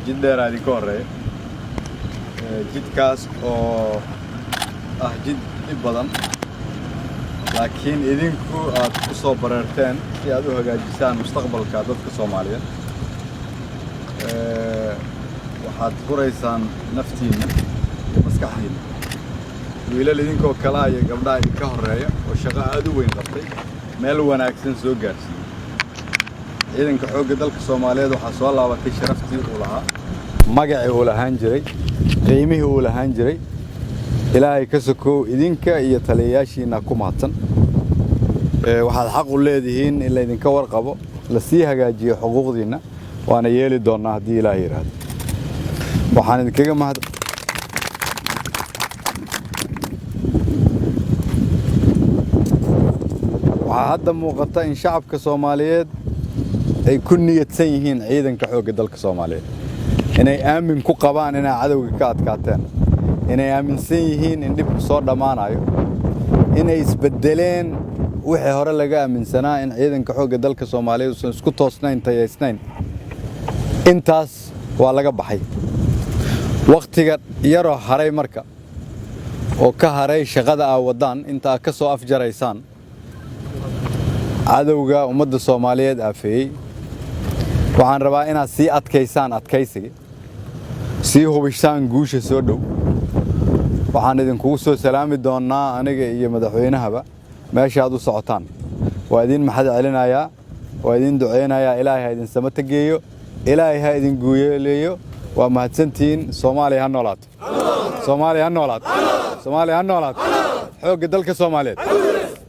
جدا رادي كوري جد كاس أو جد بدن لكن إذنكو تصو بررتين في هذا جالسان مستقبل كادوت كصوماليا waxaad furaysaan naftiina maskaxdiina wiilal idinkoo kala ay gabdhaha idinka horeeya oo shaqo aad u weyn qabtay meel wanaagsan soo gaarsiiyay ciidanka xoogga dalka Soomaaliyeed waxa soo laabatay sharaftii uu lahaa magacii uu lahaan jiray qiimihii uu lahaan jiray ilaahay ka sokow idinka iyo taliyayaashiina ku mahadsan waxaad xaq u leedihiin in la idinka warqabo la sii hagaajiyo xuquuqdiina waana yeeli doonaa hadii ilaahay yiraahdo waxaan idinkaga mahad waxa hadda muuqata in shacabka Soomaaliyeed ay ku niyadsan yihiin ciidanka xoogga dalka Soomaaliyeed inay aamin ku qabaan inay cadawga ka adkaateen inay aaminsan yihiin in dib soo dhamaanayo inay isbedeleen wixii hore laga aaminsanaa in ciidanka xoogga dalka Soomaaliyeed uu isku toosnayn tayeysnayn intaas waa laga baxay waqtiga yaro haray marka oo ka haray shaqada ay wadaan inta ka soo afjaraysaan cadawga ummadda Soomaaliyeed afeey waxaan rabaa inaad sii adkaysaan adkaysiga sii hubisaan guusha soo dhow waxaan idinku soo salaami doonaa aniga iyo madaxweynahaba meesha aad u socotaan waa idin maxad celinayaa waa idin duceynayaa ilaahay idin samata geeyo ilaahay ha idin guuleeyo waa mahadsantiin Soomaaliya ha noolaato Soomaaliya ha noolaato Soomaaliya ha noolaato xoogga dalka Soomaaliyeed